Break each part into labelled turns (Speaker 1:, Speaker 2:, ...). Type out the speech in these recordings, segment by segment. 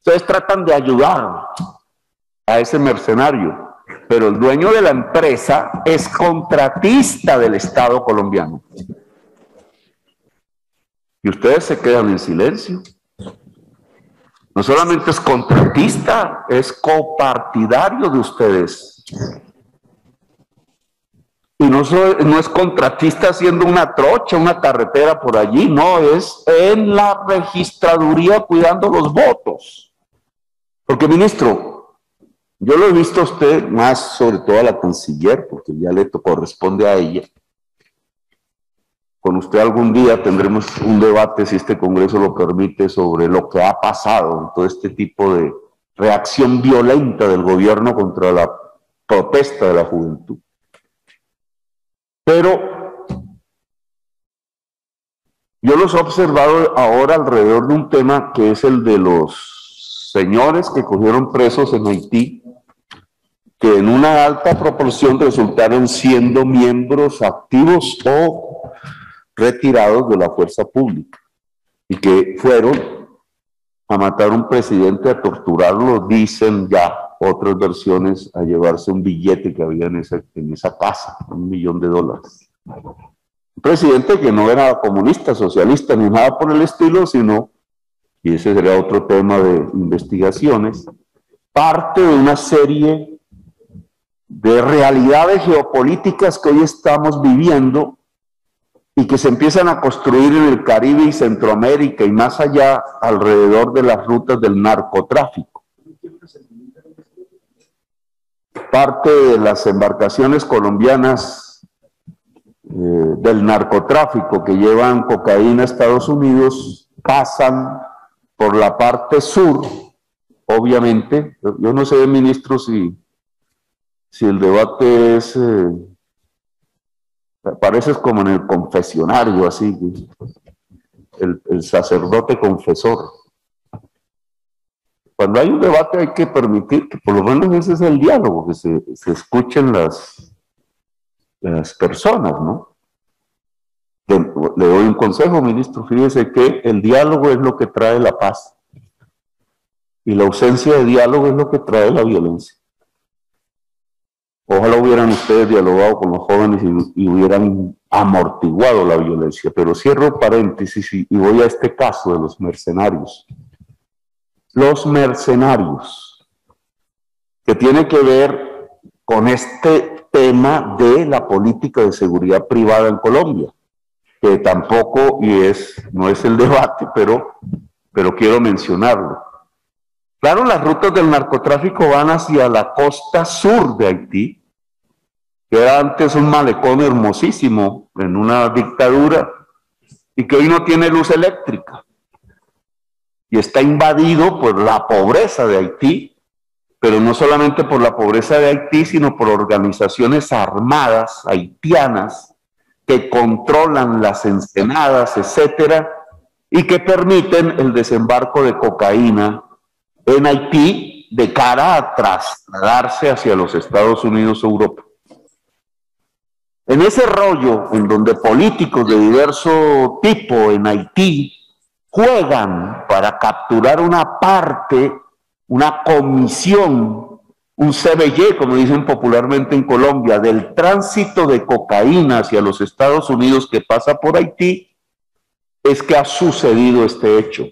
Speaker 1: Ustedes tratan de ayudar a ese mercenario, pero el dueño de la empresa es contratista del Estado colombiano. Y ustedes se quedan en silencio. No solamente es contratista, es copartidario de ustedes. Y no es contratista haciendo una trocha, una carretera por allí, no, es en la registraduría cuidando los votos. Porque, ministro, yo lo he visto a usted, más sobre todo a la canciller, porque ya le corresponde a ella. Con usted algún día tendremos un debate, si este Congreso lo permite, sobre lo que ha pasado en todo este tipo de reacción violenta del gobierno contra la protesta de la juventud. Pero yo los he observado ahora alrededor de un tema que es el de los señores que cogieron presos en Haití, que en una alta proporción resultaron siendo miembros activos o retirados de la fuerza pública y que fueron a matar a un presidente, a torturarlo, dicen ya otras versiones, a llevarse un billete que había en esa casa, $1 millón. Un presidente que no era comunista, socialista, ni nada por el estilo, sino, y ese sería otro tema de investigaciones, parte de una serie de realidades geopolíticas que hoy estamos viviendo y que se empiezan a construir en el Caribe y Centroamérica y más allá alrededor de las rutas del narcotráfico. Parte de las embarcaciones colombianas del narcotráfico que llevan cocaína a Estados Unidos pasan por la parte sur, obviamente. Yo no sé, ministro, si el debate es... pareces como en el confesionario, así, el sacerdote confesor. Cuando hay un debate hay que permitir que por lo menos ese es el diálogo, que se escuchen las personas, ¿no? Le doy un consejo, ministro, fíjese que el diálogo es lo que trae la paz y la ausencia de diálogo es lo que trae la violencia. Ojalá hubieran ustedes dialogado con los jóvenes y hubieran amortiguado la violencia, pero cierro paréntesis y voy a este caso de los mercenarios. Los mercenarios, que tiene que ver con este tema de la política de seguridad privada en Colombia, que tampoco, no es el debate, pero quiero mencionarlo. Claro, las rutas del narcotráfico van hacia la costa sur de Haití, que era antes un malecón hermosísimo en una dictadura y que hoy no tiene luz eléctrica. Y está invadido por la pobreza de Haití, pero no solamente por la pobreza de Haití, sino por organizaciones armadas haitianas que controlan las ensenadas, etcétera, y que permiten el desembarco de cocaína en Haití de cara a trasladarse hacia los Estados Unidos o Europa. En ese rollo en donde políticos de diverso tipo en Haití juegan para capturar una parte, una comisión, un CBY, como dicen popularmente en Colombia, del tránsito de cocaína hacia los Estados Unidos que pasa por Haití, es que ha sucedido este hecho.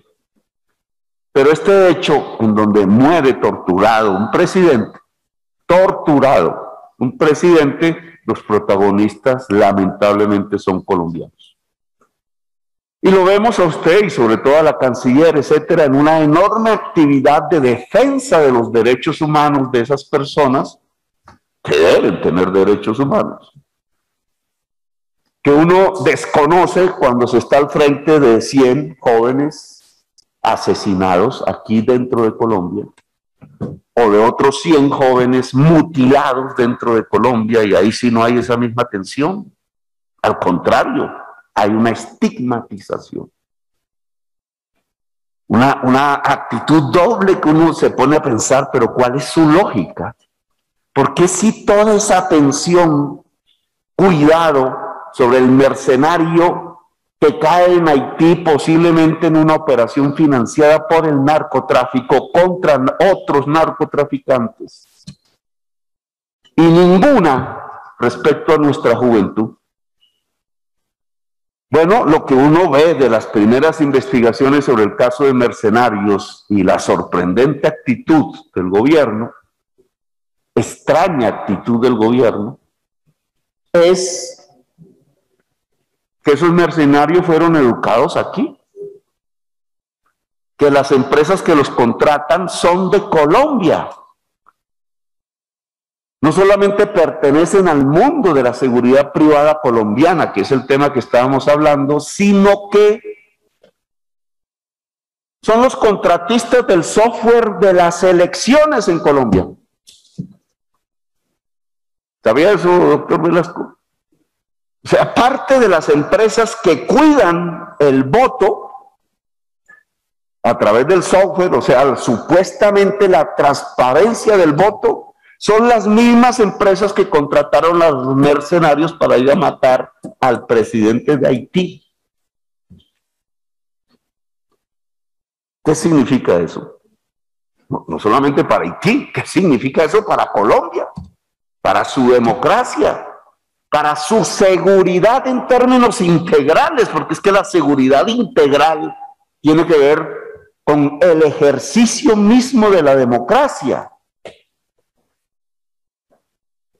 Speaker 1: Pero este hecho en donde muere torturado un presidente, los protagonistas lamentablemente son colombianos. Y lo vemos a usted y sobre todo a la canciller, etcétera, en una enorme actividad de defensa de los derechos humanos de esas personas que deben tener derechos humanos, que uno desconoce cuando se está al frente de 100 jóvenes asesinados aquí dentro de Colombia, o de otros 100 jóvenes mutilados dentro de Colombia, y ahí sí no hay esa misma tensión. Al contrario, hay una estigmatización. Una actitud doble que uno se pone a pensar, pero ¿cuál es su lógica? ¿Por qué si toda esa atención, cuidado sobre el mercenario que cae en Haití posiblemente en una operación financiada por el narcotráfico contra otros narcotraficantes. Y ninguna respecto a nuestra juventud. Bueno, lo que uno ve de las primeras investigaciones sobre el caso de Mercenarios y la sorprendente actitud del gobierno, extraña actitud del gobierno, es que esos mercenarios fueron educados aquí, que las empresas que los contratan son de Colombia. No solamente pertenecen al mundo de la seguridad privada colombiana, que es el tema que estábamos hablando, sino que son los contratistas del software de las elecciones en Colombia. ¿Sabía eso, doctor Velasco? O sea, aparte de las empresas que cuidan el voto a través del software, o sea, supuestamente la transparencia del voto, son las mismas empresas que contrataron a los mercenarios para ir a matar al presidente de Haití. ¿Qué significa eso? No solamente para Haití, ¿qué significa eso para Colombia? Para su democracia, para su seguridad en términos integrales, porque es que la seguridad integral tiene que ver con el ejercicio mismo de la democracia.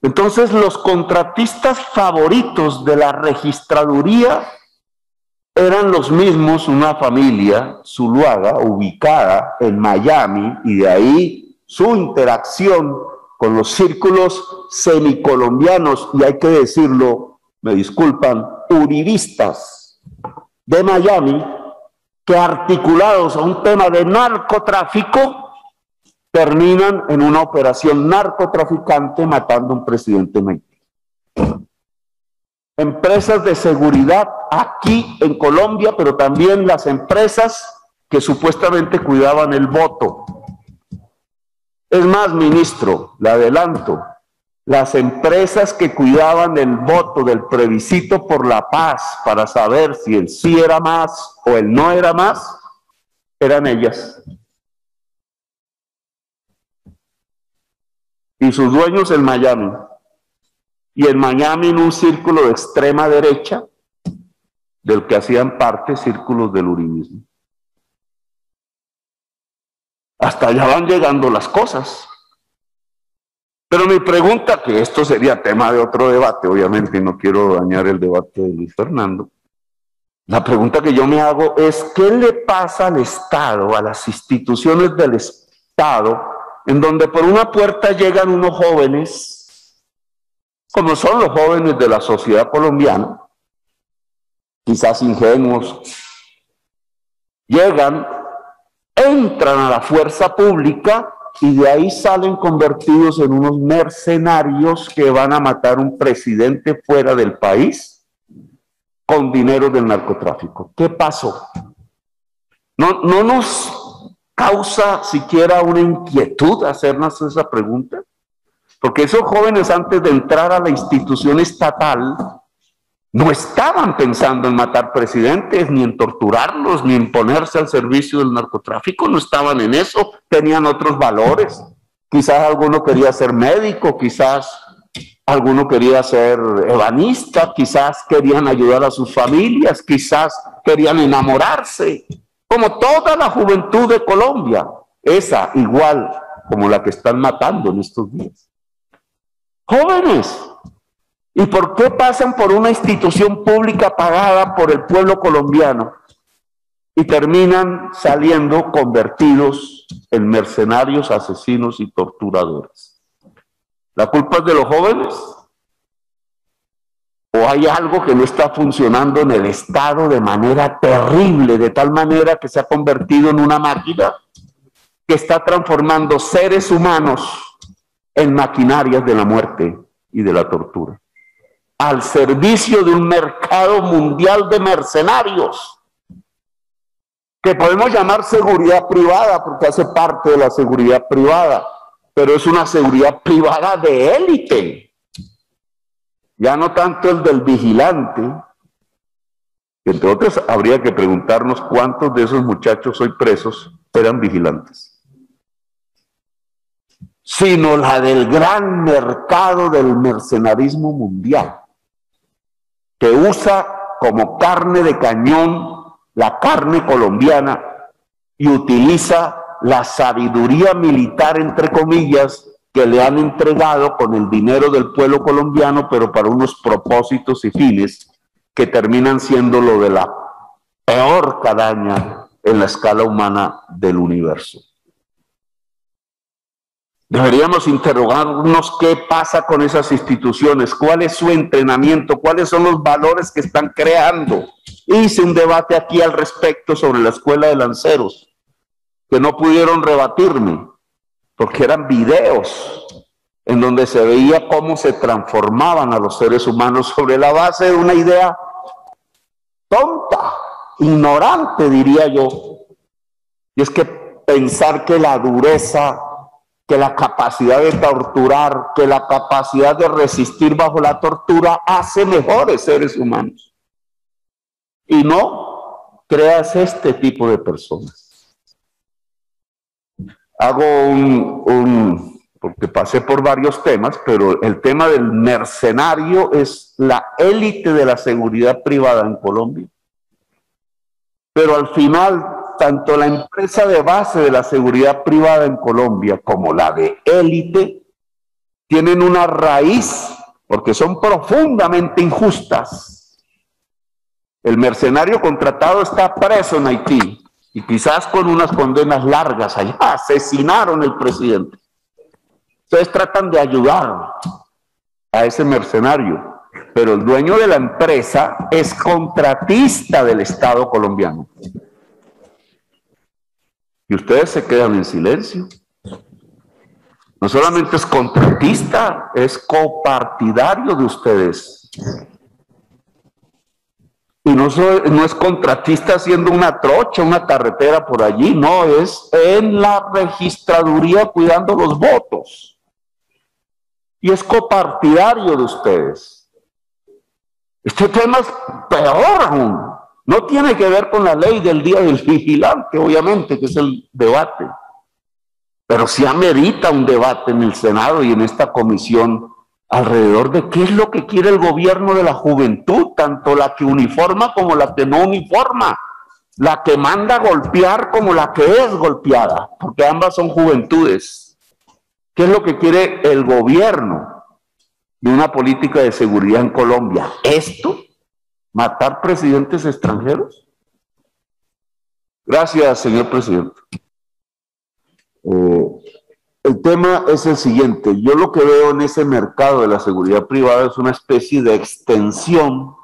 Speaker 1: Entonces, los contratistas favoritos de la registraduría eran los mismos, una familia zuluaga ubicada en Miami, y de ahí su interacción con los círculos semicolombianos, y hay que decirlo, me disculpan, uribistas de Miami, que articulados a un tema de narcotráfico, terminan en una operación narcotraficante matando a un presidente en Haití. Empresas de seguridad aquí en Colombia, pero también las empresas que supuestamente cuidaban el voto. Es más, ministro, le adelanto, las empresas que cuidaban el voto del plebiscito por la paz para saber si el sí era más o el no era más, eran ellas. Y sus dueños en Miami. Y en Miami en un círculo de extrema derecha, del que hacían parte círculos del uribismo. Hasta allá van llegando las cosas. Pero mi pregunta, que esto sería tema de otro debate, obviamente, y no quiero dañar el debate de Luis Fernando, la pregunta que yo me hago es, ¿qué le pasa al Estado, a las instituciones del Estado, en donde por una puerta llegan unos jóvenes, como son los jóvenes de la sociedad colombiana, quizás ingenuos, llegan, entran a la fuerza pública y de ahí salen convertidos en unos mercenarios que van a matar a un presidente fuera del país con dinero del narcotráfico? ¿Qué pasó? ¿No nos causa siquiera una inquietud hacernos esa pregunta? Porque esos jóvenes, antes de entrar a la institución estatal, no estaban pensando en matar presidentes, ni en torturarlos, ni en ponerse al servicio del narcotráfico. No estaban en eso, tenían otros valores. Quizás alguno quería ser médico, quizás alguno quería ser ebanista, quizás querían ayudar a sus familias, quizás querían enamorarse, como toda la juventud de Colombia, esa igual como la que están matando en estos días. Jóvenes. ¿Y por qué pasan por una institución pública pagada por el pueblo colombiano y terminan saliendo convertidos en mercenarios, asesinos y torturadores? ¿La culpa es de los jóvenes? ¿O hay algo que no está funcionando en el Estado de manera terrible, de tal manera que se ha convertido en una máquina que está transformando seres humanos en maquinarias de la muerte y de la tortura, al servicio de un mercado mundial de mercenarios, que podemos llamar seguridad privada, porque hace parte de la seguridad privada, pero es una seguridad privada de élite, ya no tanto el del vigilante, Entre otras, habría que preguntarnos cuántos de esos muchachos hoy presos eran vigilantes. Sino la del gran mercado del mercenarismo mundial, que usa como carne de cañón la carne colombiana y utiliza la sabiduría militar, entre comillas, que le han entregado con el dinero del pueblo colombiano, pero para unos propósitos y fines que terminan siendo lo de la peor calaña en la escala humana del universo. Deberíamos interrogarnos qué pasa con esas instituciones, cuál es su entrenamiento, cuáles son los valores que están creando. Hice un debate aquí al respecto sobre la escuela de lanceros, que no pudieron rebatirme, porque eran videos en donde se veía cómo se transformaban a los seres humanos sobre la base de una idea tonta, ignorante, diría yo. Y es que pensar que la dureza, que la capacidad de torturar, que la capacidad de resistir bajo la tortura hace mejores seres humanos. Y no creas este tipo de personas. Hago porque pasé por varios temas, pero el tema del mercenario es la élite de la seguridad privada en Colombia. Pero al final, tanto la empresa de base de la seguridad privada en Colombia como la de élite tienen una raíz, porque son profundamente injustas. El mercenario contratado está preso en Haití y quizás con unas condenas largas allá. Asesinaron al presidente. Ustedes tratan de ayudar a ese mercenario, pero el dueño de la empresa es contratista del Estado colombiano. Y ustedes se quedan en silencio. No solamente es contratista, es copartidario de ustedes. Y no es contratista haciendo una trocha, una carretera por allí, no, es en la registraduría cuidando los votos. Y es copartidario de ustedes. Este tema es peor aún. No tiene que ver con la ley del día del vigilante, obviamente, que es el debate. Pero sí amerita un debate en el Senado y en esta comisión alrededor de qué es lo que quiere el gobierno de la juventud, tanto la que uniforma como la que no uniforma, la que manda golpear como la que es golpeada, porque ambas son juventudes. ¿Qué es lo que quiere el gobierno de una política de seguridad en Colombia? ¿Esto? ¿Matar presidentes extranjeros? Gracias, señor presidente. El tema es el siguiente. Yo lo que veo en ese mercado de la seguridad privada es una especie de extensión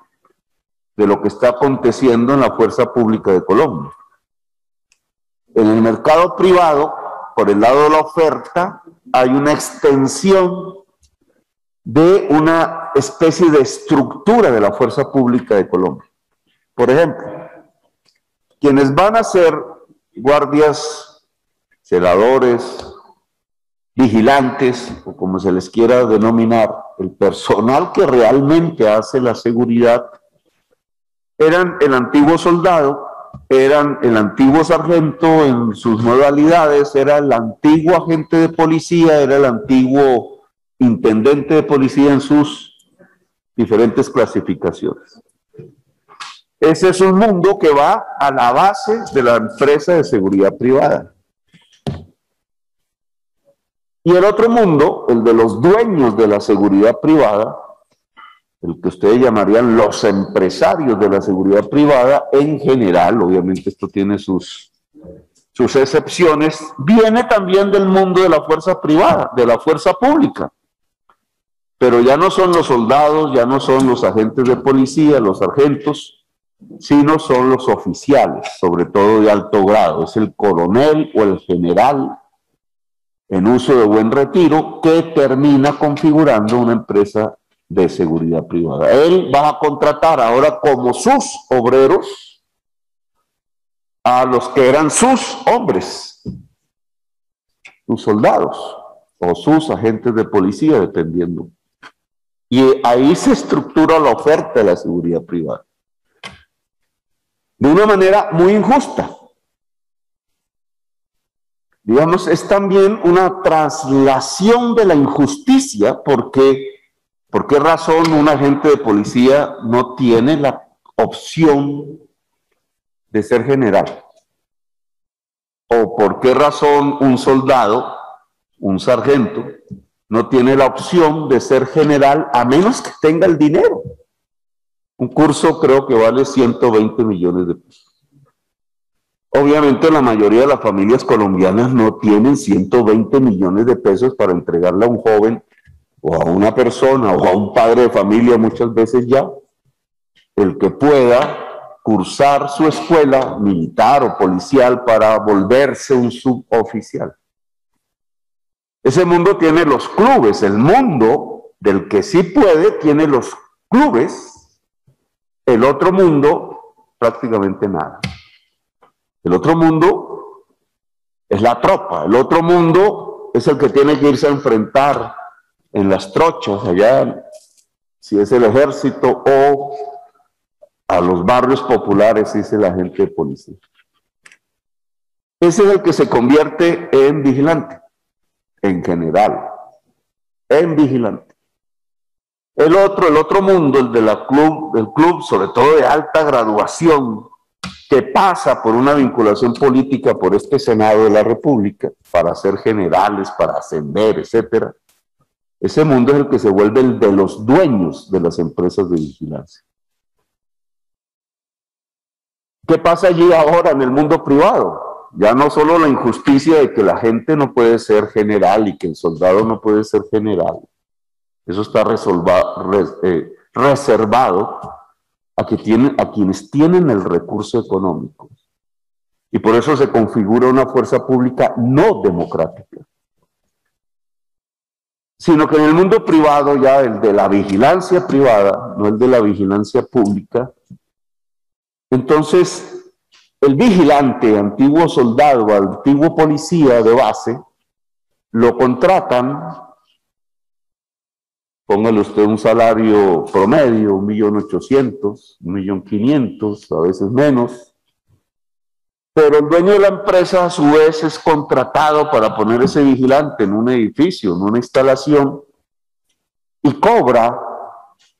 Speaker 1: de lo que está aconteciendo en la fuerza pública de Colombia. En el mercado privado, por el lado de la oferta, hay una extensión de una especie de estructura de la fuerza pública de Colombia. Por ejemplo, quienes van a ser guardias, celadores, vigilantes, o como se les quiera denominar, el personal que realmente hace la seguridad, eran el antiguo soldado, eran el antiguo sargento en sus modalidades, era el antiguo agente de policía, era el antiguo intendente de policía en sus diferentes clasificaciones. Ese es un mundo que va a la base de la empresa de seguridad privada. Y el otro mundo, el de los dueños de la seguridad privada, el que ustedes llamarían los empresarios de la seguridad privada, en general, obviamente esto tiene sus excepciones, viene también del mundo de la fuerza privada, de la fuerza pública. Pero ya no son los soldados, ya no son los agentes de policía, los sargentos, sino son los oficiales, sobre todo de alto grado. Es el coronel o el general en uso de buen retiro que termina configurando una empresa de seguridad privada. Él va a contratar ahora como sus obreros a los que eran sus hombres, sus soldados o sus agentes de policía, dependiendo. Y ahí se estructura la oferta de la seguridad privada. de una manera muy injusta. Digamos, es también una traslación de la injusticia, porque ¿por qué razón un agente de policía no tiene la opción de ser general? ¿O por qué razón un soldado, un sargento, no tiene la opción de ser general a menos que tenga el dinero? Un curso creo que vale 120 millones de pesos. Obviamente la mayoría de las familias colombianas no tienen 120 millones de pesos para entregarle a un joven o a una persona o a un padre de familia, muchas veces ya, el que pueda cursar su escuela militar o policial para volverse un suboficial. Ese mundo tiene los clubes, el mundo del que sí puede tiene los clubes, el otro mundo prácticamente nada. El otro mundo es la tropa, el otro mundo es el que tiene que irse a enfrentar en las trochas, allá, si es el ejército, o a los barrios populares, dice la gente de policía. Ese es el que se convierte en vigilante, en general, en vigilante. El otro mundo, el del club, sobre todo de alta graduación, que pasa por una vinculación política por este Senado de la República, para ser generales, para ascender, etcétera. Ese mundo es el que se vuelve el de los dueños de las empresas de vigilancia. ¿Qué pasa allí ahora en el mundo privado? Ya no solo la injusticia de que la gente no puede ser general y que el soldado no puede ser general. Eso está reservado a quienes tienen el recurso económico. Y por eso se configura una fuerza pública no democrática. Sino que en el mundo privado, ya el de la vigilancia privada, no el de la vigilancia pública, entonces el vigilante, antiguo soldado, antiguo policía de base, lo contratan, póngale usted un salario promedio, 1.800.000, 1.500.000, a veces menos, pero el dueño de la empresa a su vez es contratado para poner ese vigilante en un edificio, en una instalación, y cobra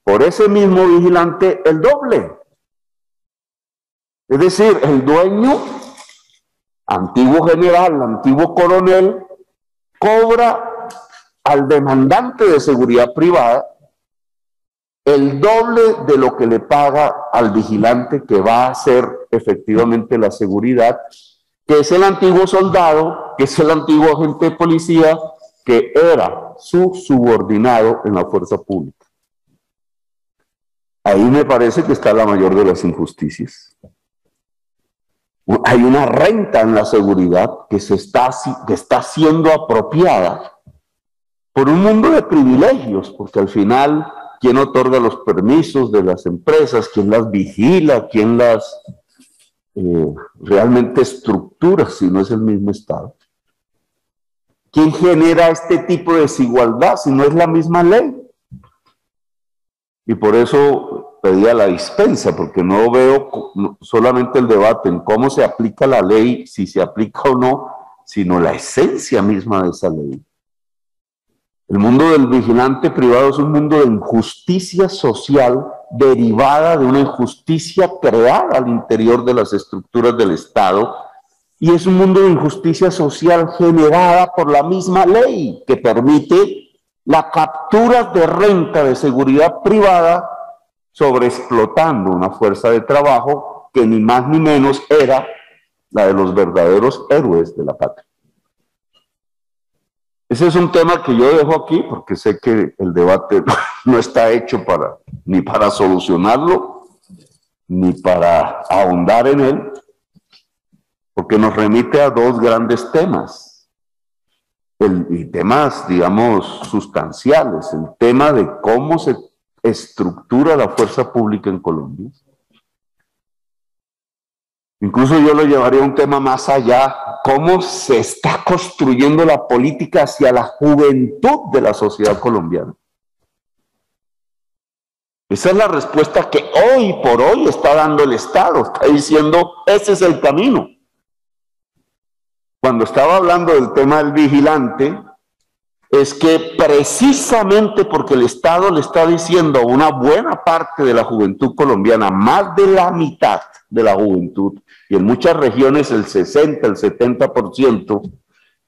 Speaker 1: por ese mismo vigilante el doble. Es decir, el dueño, antiguo general, antiguo coronel, cobra al demandante de seguridad privada el doble de lo que le paga al vigilante que va a hacer efectivamente la seguridad, que es el antiguo soldado, que es el antiguo agente de policía, que era su subordinado en la fuerza pública. Ahí me parece que está la mayor de las injusticias. Hay una renta en la seguridad que está siendo apropiada por un mundo de privilegios, porque al final, ¿quién otorga los permisos de las empresas? ¿Quién las vigila? ¿Quién las realmente estructura si no es el mismo Estado? ¿Quién genera este tipo de desigualdad si no es la misma ley? Y por eso pedía la dispensa, porque no veo solamente el debate en cómo se aplica la ley, si se aplica o no, sino la esencia misma de esa ley. El mundo del vigilante privado es un mundo de injusticia social derivada de una injusticia creada al interior de las estructuras del Estado, y es un mundo de injusticia social generada por la misma ley que permite la captura de renta de seguridad privada sobreexplotando una fuerza de trabajo que ni más ni menos era la de los verdaderos héroes de la patria. Ese es un tema que yo dejo aquí porque sé que el debate no está hecho ni para solucionarlo, ni para ahondar en él, porque nos remite a dos grandes temas, y temas, digamos, sustanciales, el tema de cómo se estructura la fuerza pública en Colombia. Incluso yo lo llevaría a un tema más allá, cómo se está construyendo la política hacia la juventud de la sociedad colombiana. Esa es la respuesta que hoy por hoy está dando el Estado. Está diciendo, ese es el camino. Cuando estaba hablando del tema del vigilante, es que precisamente porque el Estado le está diciendo a una buena parte de la juventud colombiana, más de la mitad de la juventud, y en muchas regiones el 60, el 70%,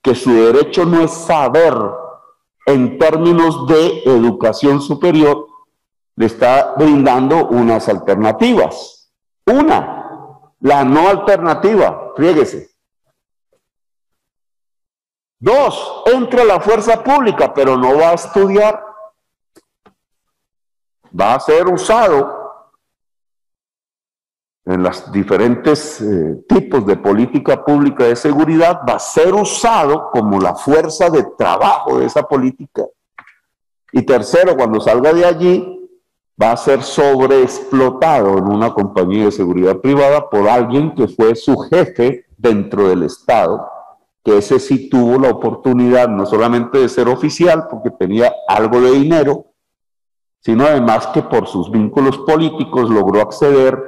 Speaker 1: que su derecho no es saber en términos de educación superior, le está brindando unas alternativas. Una, la no alternativa, fríguese. Dos, entra a la fuerza pública, pero no va a estudiar. Va a ser usado en los diferentes tipos de política pública de seguridad, va a ser usado como la fuerza de trabajo de esa política. Y tercero, cuando salga de allí, va a ser sobreexplotado en una compañía de seguridad privada por alguien que fue su jefe dentro del Estado, que ese sí tuvo la oportunidad no solamente de ser oficial porque tenía algo de dinero, sino además que por sus vínculos políticos logró acceder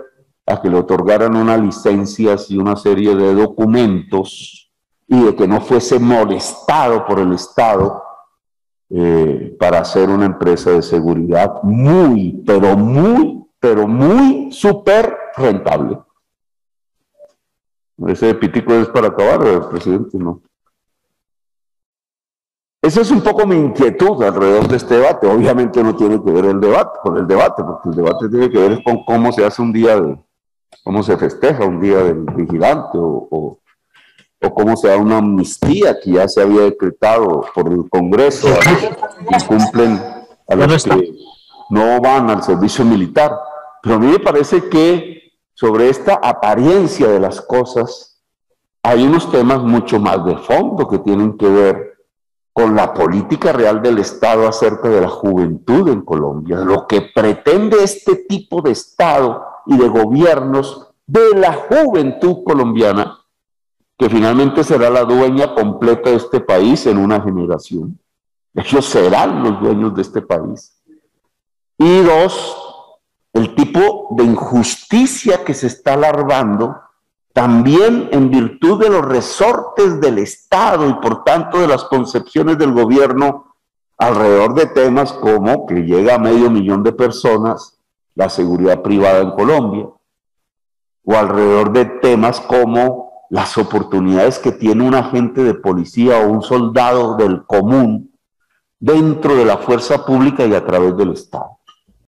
Speaker 1: a que le otorgaran unas licencias y una serie de documentos y de que no fuese molestado por el Estado para hacer una empresa de seguridad muy, pero muy súper rentable. Ese pitico es para acabar, presidente, ¿no? Esa es un poco mi inquietud alrededor de este debate. Obviamente no tiene que ver con el debate, porque el debate tiene que ver con cómo se hace un día cómo se festeja un día del vigilante o cómo se da una amnistía que ya se había decretado por el Congreso a los que incumplen, a los que no van al servicio militar. Pero a mí me parece que sobre esta apariencia de las cosas hay unos temas mucho más de fondo que tienen que ver con la política real del Estado acerca de la juventud en Colombia, lo que pretende este tipo de Estado y de gobiernos de la juventud colombiana, que finalmente será la dueña completa de este país en una generación. Ellos serán los dueños de este país. Y dos, el tipo de injusticia que se está larvando, también en virtud de los resortes del Estado y por tanto de las concepciones del gobierno alrededor de temas como que llega a 500.000 de personas la seguridad privada en Colombia, o alrededor de temas como las oportunidades que tiene un agente de policía o un soldado del común dentro de la fuerza pública y a través del Estado.